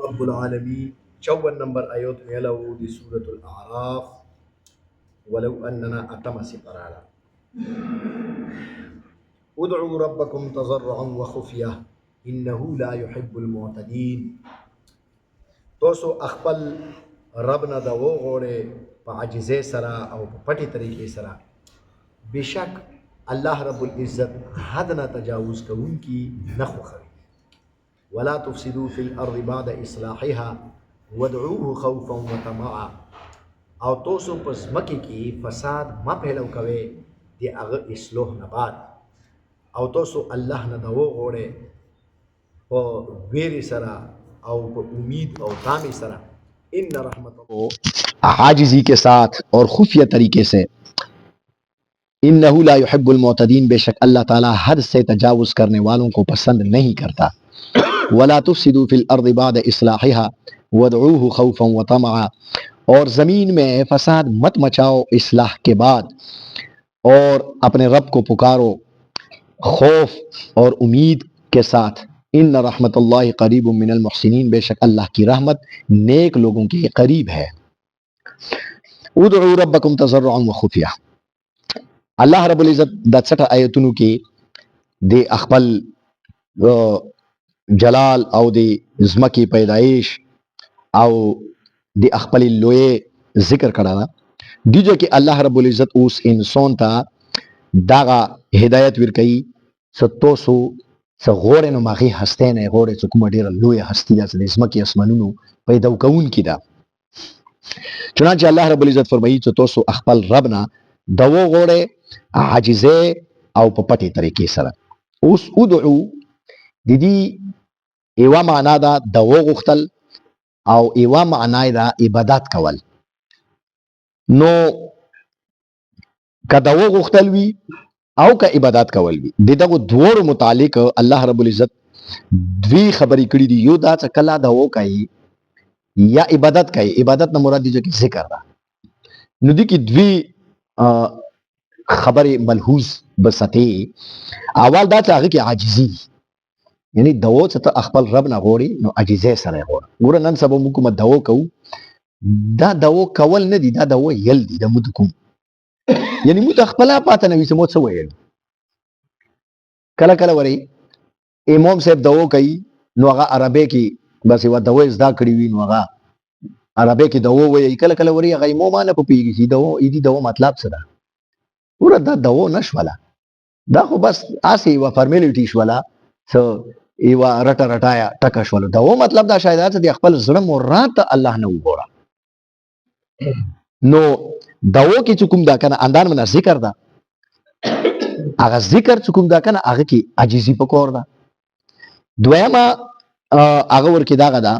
رب العالمين 54 نمبر آیات میں اللہ دی سورة الاعراف ولو اننا اتم سپرالا ادعوا ربكم تضرعا وخفية انه لا يحب المعتدين. توسو اخپل ربنا دا وغوړې په عاجزۍ سره او په پټې طریقې سره، بشک الله رب العزت حد نه تجاوز کوونکی نه خوښوي. ولا تفسدوا في الارض بعد اصلاحها وادعوه خوفا وطمعا. او توسو په ځمکې کې فساد مه پیلو کوئ د هغه اصلاح نه بعد، او توسو الله نه دا وغوړئ په ویرې سره او په امید او تامې سره. ان رحمت اللہ عاجزی کے ساتھ اور خفیہ طریقے سے. انہو لا يحب المعتدین، بے شک اللہ تعالیٰ حد سے تجاوز کرنے والوں کو پسند نہیں کرتا. ولا تفسدوا فی الارض بعد اصلاحها وادعوه خوفا وطمعا، اور زمین میں فساد مت مچاؤ اصلاح کے بعد، اور اپنے رب کو پکارو خوف اور امید کے ساتھ. ان رحمت اللہ قریب من المحسنین، بے شک اللہ کی رحمت نیک لوگوں کے قریب ہے. ادعوا ربکم تضرعا وخفیہ. اللہ رب العزت دا څټه آیتونو کې د خپل جلال او د ځمکې پیدایش او د خپل لوی ذکر کړه ده. دیجه کې الله رب العزت اوس انسان ته دغه هدایت ورکوي څه توسو څه غوړې نو ماغې هستۍ نه غوړې څه کومه ډېره لویه هستي ده چې د ځمکې اسمانونو پیدا کوونکې ده. چنانچه الله رب العزت فرمایي چې توسو خپل رب نه د وغوړئ عاجزۍ او په پټې طریقې سره. اوس ادعو د دې یوه معنا ده د وغوښتل او یوه معنا یې ده عبادت کول. نو که د وغوښتل وي او که عبادت کول وي، د دغو دواړو متعلق الله رب العزت دوی خبرې کړي دي. یو دا چې کله د وکوي یا عبادت کوي، عبادت نه مراد دي چې ذکر ده. نو دې کې دوی خبرې ملحوظ بسطې. اول دا چې هغه کې عاجزي دي، یعنی دو چې ته خپل رب نه غواړي نو عاجزۍ سره یې غواړه. ګوره نن سبا موږ کومه دو کوو، دا دو کول نه دي، دا دو ویل دي. د موږ کوم یعنی موږ خپله پاته نه وي چې موږ څه ویل. کله کله ورې امام صاحب دو کوي نو هغه عربۍ کې بس یوه دو زده کړې وي نو هغه عربۍ کې دو وایي. کله کله ورې هغه امام نه پوهېږي چې دي دو مطلب څه ده. ګوره دا دو نه شوله، دا خو بس هسې یوه فارمیلیټي شوله، څه یوه رټه رټایه ټکه شوله. دو مطلب دا شاید دا چې د خپل زړه مراد ته الله نه وګوره. نو دو کې چې کوم دا کنه اندان منه ذکر ده، هغه ذکر چې کوم دا کنه هغه کې عاجزي پکار ده. دویمه هغه ورکې دغه ده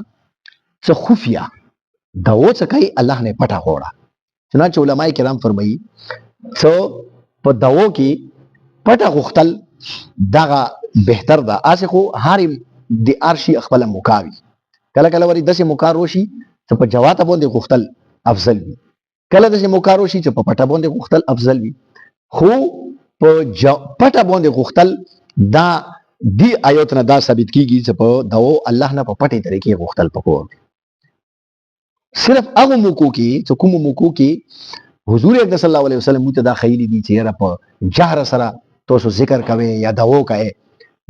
څه خفیه، دو څه کوي الله نه پټه غواړه. چنانچه علماء کرام فرمایي څه په دو کې پټه غوښتل دغه بهتر ده. هسې خو هر د هر شي خپله موقع وي. کله کله ورې داسې موقع راشي چې په جواته باندې غوښتل افضل وي، کله داسې موقع راشي چې په پټه باندې غوښتل افضل وي. خو په پټه باندې غوښتل دا دی آیات نه دا ثابت کیږي چې په دو الله نه په پټې طریقې غوښتل پکار دي. صرف هغه موقعو کې چې کومو موقعو کې حضور اکرم صلی الله علیه وسلم موږ ته دا ښیلي دي چې یاره په جهر سره تاسو ذکر کوئ یا دعا کوئ،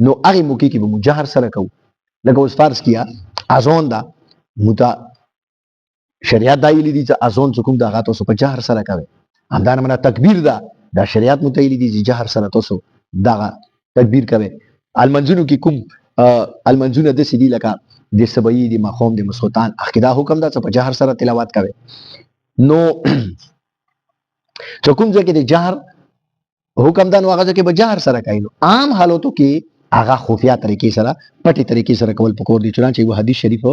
نو هغې موقع کې به موږ جهر سره کوو. لکه اوس فرض کیا اذان ده، موږ ته شریعت دا ویلي دي چې اذان چې کوم ده هغه تاسو په جهر سره کوئ. همدارنګه تکبیر ده، دا شریعت موږ ته ویلي دي چې جهر سره تاسو دغه تکبیر کوئ. المنځونو کې کوم المنځونه داسې دي لکه د سبعي، د ماښام، د ماسخوتن، هغه کې دا حکم ده چې په جهر سره تلاوت کوئ. نو چې کوم ځای کې د جهر حکم ده نو هغه ځای کې به جهر سره کوي. نو عام حالاتو کې هغه خفیه طریقې سره پټې طریقې سره کول پکار دي. چنانچه یو حدیث شریف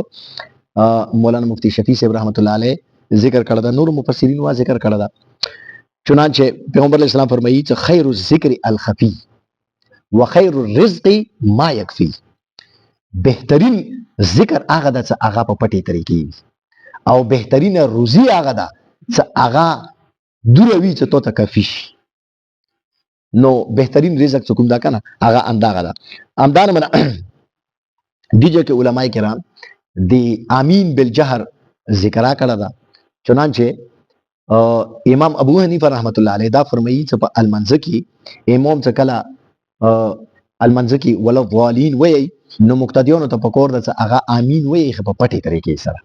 مولانا مفتی شفیع صاحب رحمت الله علیه ذکر کړی ده، نور مفسرینو ذکر کړی ده. چنانچه پیغمبر علیه السلام فرمایي چې خیر الذکر الخفی وخیر الرزق ما یکفی. بهترین ذکر هغه ده چې هغه په پټې طریقې، او بهترین روزي هغه ده چې هغه دوره وي چې تو ته کافي شي. نو بهترین رزق چې کوم دا کنه هغه انداغه ده. همدارنګه دیجه کې علماء کرام د امین بالجهر ذکر کړه دا. چنانچه امام ابو حنیفه رحمت الله علیه دا فرمایي چې په المنځ کې امام څه کله المنځ کې ولا ضالین وایي نو مقتدیانو ته پکور ده چې هغه امین وایي خو په پټې طریقې سره.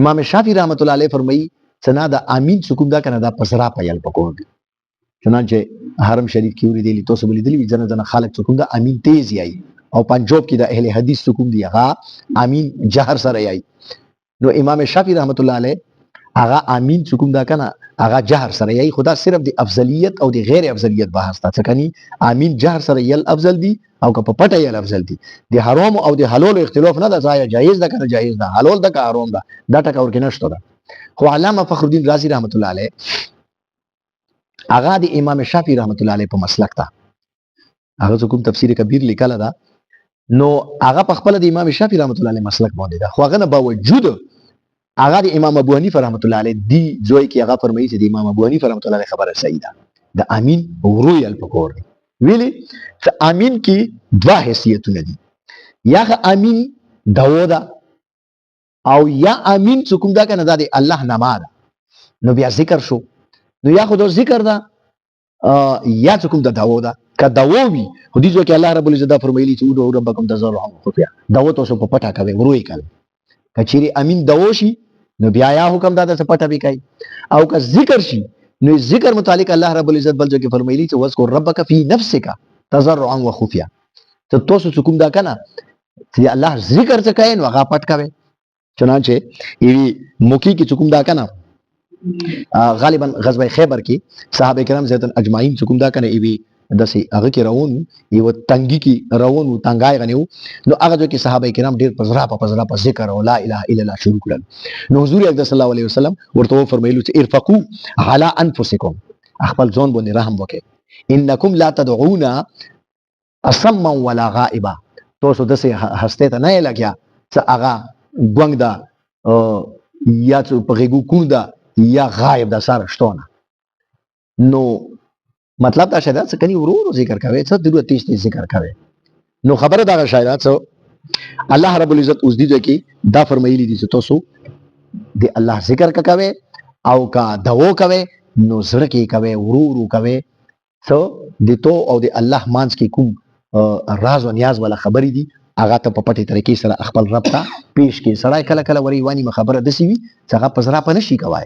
امام شافعي رحمت الله علیه فرمایي چې نه دا امین سکون دا کنه دا پسرا پیل پکور دي. چنانچه حرم شریف کې ولیدلی تاسو ولیدلی ځنه خلک سکون دا امین تیز یای او پنجاب کې د اهل حدیث سکون دی هغه امین جهر سره یای. نو امام شافعي رحمت الله علیه هغه امین سکون دا کنه هغه جهر سره یای. خدا صرف د افضلیت او د غیر افضلیت بحث تا څه کني امین جهر سره یل افضل دی او که په پټه یل افضل دی. د حرام او د حلال اختلاف نه ده ځای جایز ده کنه جایز ده حلال ده که حرام ده دا ټکا ورکه نشته ده. خو علامه فخر الدین رازی رحمت الله علیه هغه د امام شافعي رحمت الله علیه په مسلک ته هغه کوم تفسیر کبیر لیکل ده نو هغه په خپل د امام شافعي رحمت الله علیه مسلک باندې ده. خو هغه نه باوجود هغه د امام ابو حنیفه رحمت الله علیه دی ځوی کې هغه فرمایي چې د امام ابو حنیفه رحمت الله علیه خبره صحیح ده د امین ورویل پکور دی. ویلي چې امین کې دوه حیثیتونه دي یا امین دعوا ده او یا امین چې کوم دا کنه دا د الله نامه ده نو بیا ذکر شو نو یا خو ذکر ده یا چې کوم د دعوا ده که دعوا وي خو دې ځکه الله رب العزت فرمایلی چې ودعوا ربکم تضرعا وخفیا دعوا تاسو په پټه کوي وروي کوي. کچيري امین دعوا شي نو بیا یا حکم دا د پټه به کوي او که ذکر شي نو ذکر متعلق الله رب العزت بل ځکه فرمایلی چې واذكر ربک فی نفسک تضرعا وخفیا. ته تاسو چې کوم دا کنه چې الله ذکر څه کوي نو هغه پټ کوي. چنانچه ایوی موکی کی چکم دا کنه غالبا غزوه خیبر کې صحابه کرام زیاتن اجمعین چکم دا کنه ایوی دسي هغه کې روان یو تنګي کې روان تنګای غنیو نو هغه جو کې صحابه کرام ډیر پزرا په ذکر او لا اله الا الله شروع کړل. نو حضور اکرم صلی الله علیه وسلم ورته فرمایلو چې ارفقوا علی انفسکم خپل ځون باندې رحم وکړئ انکم لا تدعون اصما ولا غائبا. تاسو دسه هسته ته نه لګیا چې هغه ګونګ دا یا څو په غیګو کون دا یا غایب دا سره شتونه. نو مطلب دا شاید څه کني ورو ذکر کوي څه ضرورت تیز ذکر کوي. نو خبره دا شاید څه الله رب العزت اوس دې کې دا فرمایلی دي چې تاسو د الله ذکر کوي او کا دعو کوي نو زړه کې کوي ورو کوي څه د تو او د الله مانس کې کوم راز او نیاز ولا خبرې دي هغه ته په پټه طریقې سره خپل رب ته پیش کې سړی کله کله وری وانی خبره دسی وي چې هغه پزرا په نشي کوي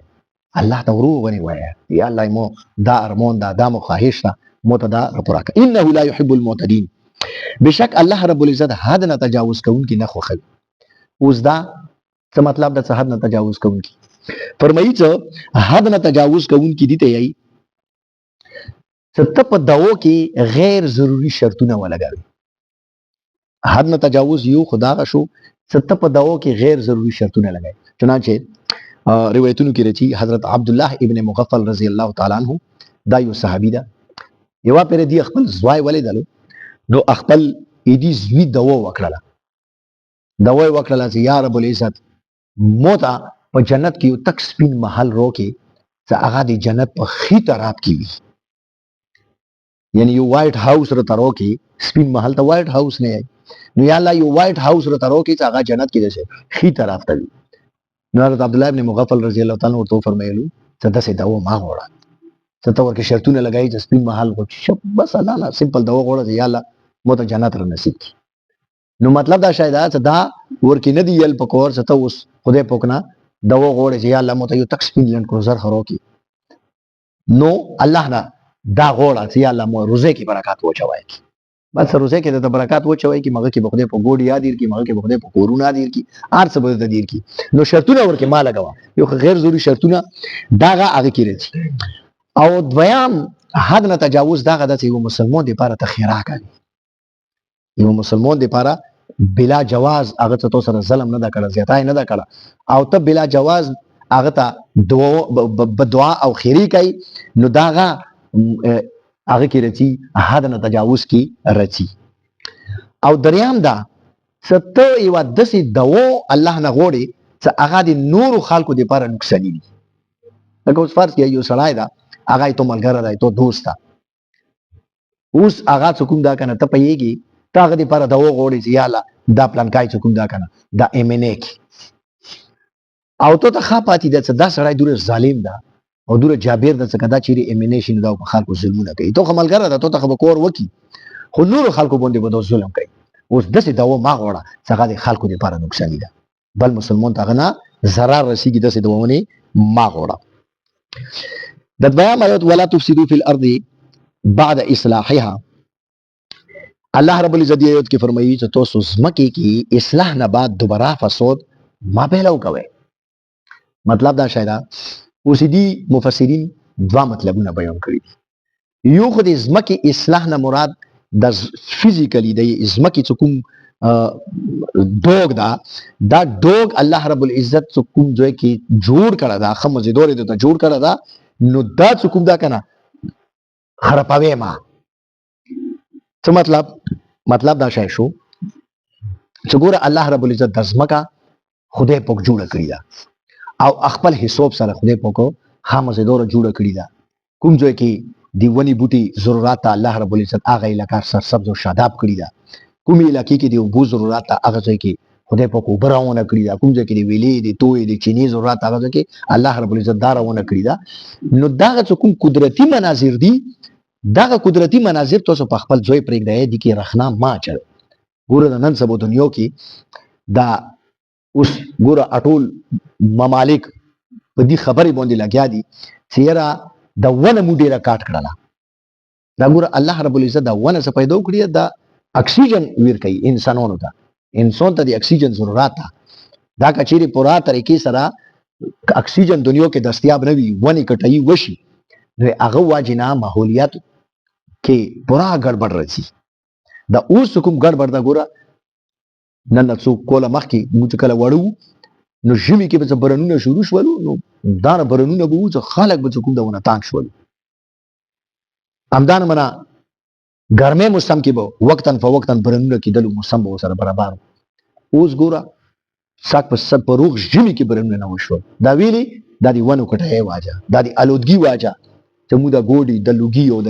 الله ته ورو ونی وای یا الله مو دا ارمان دا مو خواهش دا مو ته دا راپورا انه لا يحب المعتدين. بشک الله رب العزت حد نه تجاوز کوونکی نه خوخل. اوس دا څه مطلب د حد نه تجاوز کوونکی فرمایي چې حد نه تجاوز کوونکی دي ته یي ست په داو کې غیر ضروری شرطونه ولګوي. حد نه تجاوز یو خدا کا شو ست په داو کې غیر ضروری شرطونه لګوي. چنانچه روایتونو کې راځي حضرت عبد الله ابن مغفل رضی الله تعالی عنہ دا یو صحابي ده یو پر دی خپل زوای ولیدلو نو خپل ایدی زوی دوا وکړه چې یا رب العزت موتا په جنت کې یو تک سپین محل روکي چې هغه د جنت په خي طرف کې وي یعنی یو وایټ هاوس را تروکي سپین محل ته وایټ هاوس نه نو یا الله یو وایټ هاوس را تروکي چې هغه جنت کې ده خي طرف ته وي. نو حضرت عبد الله ابن مغفل رضی الله تعالی عنہ ورته فرمایلو چې داسې دوا ما غوړه چې تا ورکه شرطونه لګای چې سپین محل کو شپ بس الله لا سمپل دوا غوړه یا الله مو ته جنت را نصیب کی. نو مطلب دا شاید چې دا ورکه نه دی یل پکور چې ته اوس خدای پوکنا دوا غوړه چې یا الله مو ته یو تک سپین لند کروزر خرو کی نو الله نه دا غوړه چې یا الله مو روزه کې برکات وچوي کی بس روزه کې د برکات وچوي کی مګه کې بخده په ګوډ یاد کی مګه کې بخده په کورونه دیر کی ارڅ به د دیر کی نو شرطونه ورکه ما لګوا یو غیر ضروري شرطونه داغه هغه کې راځي او دویم حد نه تجاوز داغه د یو مسلمان دی لپاره تخیرا کوي. یو مسلمان دی لپاره بلا جواز هغه ته سره ظلم نه دا کړه زیاتای نه دا کړه او ته بلا جواز هغه ته دعا او خیری کوي نو داغه هغه کې رچی حد نه تجاوز کې رچی. او دریام دا ست یو دسي دو الله نه غوړي چې هغه د نور خلکو د لپاره نقصان دي. لکه اوس فرض کې یو سړی دا هغه ته ملګری دی ته دوست اوس هغه څوک دا کنه ته پیږي تا هغه د لپاره دو غوړي چې یا الله دا پلانکای چې کوم دا کنه دا MNA کې او ته ښه پاتې ده چې دا سړی دوره ظالم ده او دوره جابر ده چې کدا چیرې MNA شي نو دا په خلکو ظلمونه کوي ته خملګره ده ته خو کور وکي خو نور خلکو باندې به ظلم کوي اوس داسې دوا ما غوړه څنګه د خلکو لپاره نقصان ده بل مسلمان ته غنا zarar رسیږي داسې دواونه ما غوړه د دویم آیت ولا تفسدوا فی الارض بعد اصلاحها الله رب العزت آیت کې فرمایي چې تاسو زمکه کې اصلاح نه بعد دوباره فساد ما پهلو کوي مطلب دا شاید اوس دي مفسرین دوا مطلبونه بیان کړی یو خو د زمکه اصلاح نه مراد د فزیکلی د زمکه چې کوم دوګ دا دوګ الله رب العزت چې کوم ځای کې جوړ کړه دا خمزیدور د جوړ کړه دا نو دا چې کوم دا کنه خرابوي ما څه مطلب دا شای شو چې ګوره الله رب العزت د زمکه خدای پاک جوړه کړی دا او خپل حساب سره خدای پاک خامزیدور جوړه کړی دا کوم ځای کې دی ونی بوټي ضرورت الله رب العزت هغه علاقه سرسبز او شاداب کړی دا کومې علاقې کې دی وبو ضرورت هغه ځای کې خدای پاک وبراونه کړی دا کوم ځای کې دی ویلې دی توې دی چینی ضرورت هغه ځای کې الله رب العزت دارونه کړی دا نو دا کوم قدرتی مناظر دي دا قدرتی مناظر تاسو په خپل ځای پرېږدئ دي کې رخنا ما چل ګوره د نن سبا دنیا کې دا اوس ګوره اټول ممالک په دې خبرې باندې لګیا دي چې یاره د ونه مو ډېره کاټ کړله دا ګوره الله رب العزت دا ونه څه پیدا کړي دا اکسیجن ورکوي انسانانو ته انسان ته د اکسیجن ضرورت ده دا که چیرې پوره طریقې سره اکسیجن دنیا کې دستیاب نه وي ونې کټایي وشي نو هغه واجې نه ماحولیات کې پوره ګډوډ راځي دا اوس کوم ګډوډ ده ګوره نن څو کوله مخکې موږ کله وړو نو ژمي کې به برنونه شروع شولو نو دا برنونه به وځه خلک به کوم دونه تانګ شول همدان منا ګرمه موسم کې به وقتن فوقتن برنونه کېدل موسم به سره برابر اوس ګوره ساک په سب پروغ ژمي کې برنونه نه وشول دا ویلي دا دی ونو کټه واجه دا دی الودګي واجه ته مو دا ګوډي د لوګي او د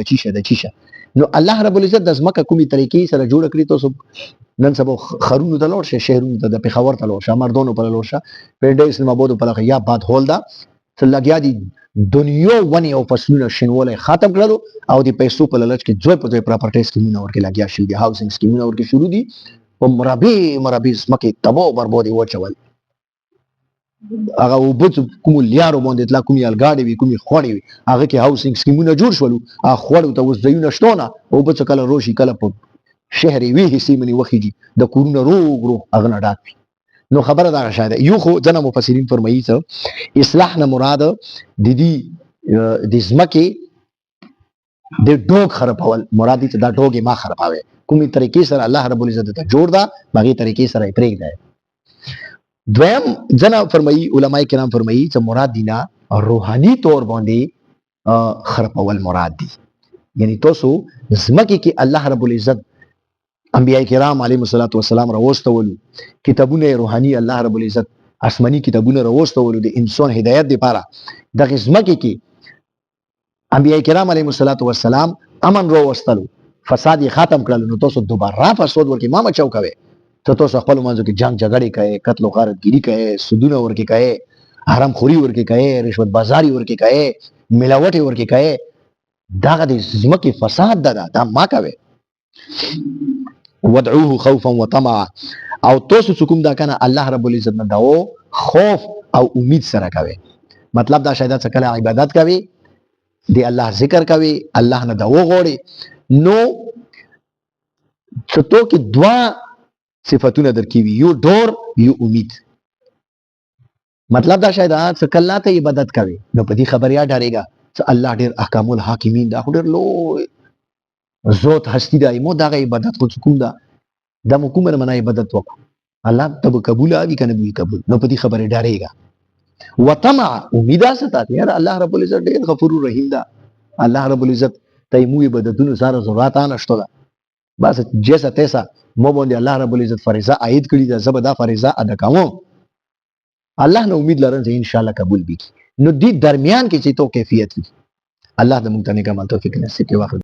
چیشه نو الله رب العزت د زمکه کومي طریقې سره جوړ کړی تاسو نن سبا خرونو ته لور شه شهرونو ته د پیښور ته لور شه مردونو په لور شه پنده اسلام آباد په لغه یا باد هول دا څه لګیا دي دنیا ونی او فصلونه شینول ختم کړلو او د پیسو په لالچ کې ځوی په ځوی پراپرټي سکیمونه ورکې لګیا شي دي هاوسینګ سکیمونه ورکې شروع دي او مرابي زمکه تباہ او بربادي وچول هغه وبڅ کوم لیارو باندې تلا کومي الګاډي وي کومي خوړې وي هغه کې هاوسینګ سکیمونه جوړ شول هغه خوړو ته وځ ځایونه شتونه او وبڅ کله روشي کله په شهري وی حصے منی وخیږي د کورونه روغ هغه نه ډاک نو خبره دا شاید یو خو ځنه مفسرین فرمایي چې اصلاح نه مراد د دې د زمکه د ډوګ خرابول مراد دې دا ډوګ ما خراباوي کومي طریقې سره الله رب العزت ته جوړ دا باغی طریقې سره یې پرېږ دی دویم ځنه فرمایي علماء کرام فرمایي چې مراد دینا روحاني طور باندې خرابول مراد دي یعنی تاسو زمکه کې الله رب العزت انبیاء کرام علیهم الصلوۃ والسلام راوستولو کتابونه روحاني الله رب العزت آسماني کتابونه راوستولو د انسان هدایت لپاره د زمکه کې انبیاء کرام علیهم الصلوۃ والسلام امن راوستلو فساد ختم کړل نو تاسو دوباره فساد ورکې ما مچاو کوي ته تاسو خپل منځو کې جنگ جګړې کوي قتل او غارتګيري کوي سودونه ورکې کوي حرام خوري ورکې کوي رشوت بازاري ورکې کوي ملاوټ ورکې کوي دا د زمکه فساد ده دا ما کوي ودعوه خوفا وطمعا او تاسو کوم دا کنه الله رب العزت نه داو خوف او امید سره کوي مطلب دا شاید څه کله عبادت کوي دی الله ذکر کوي الله نه داو غوړي نو څه تو کې دوا صفاتونه درکوي یو ډور یو امید مطلب دا شاید څه کله ته عبادت کوي نو په دې خبریا ډارېګا چې الله ډېر احکام الحاکمین دا ډېر لو زوت هستی دا مو دا عبادت خو کوم دا د حکومت منه عبادت وکړه الله تب قبول اوی کنه به قبول نو په دې خبره ډارېګا وطمع امید اساته یار الله رب العزت ډېر غفور رحیم دا الله رب العزت تیمو عبادتونو سره ضرورت نه شته بس جیسا تیسا مو باندې الله رب العزت فریضه عاید کړی دا زبدا فریضه ادا کوم الله نو امید لرم چې ان شاء الله قبول وکړي نو دې درمیان کې چې تو کیفیت وي الله دې موږ ته نیک عمل توفیق نصیب کړي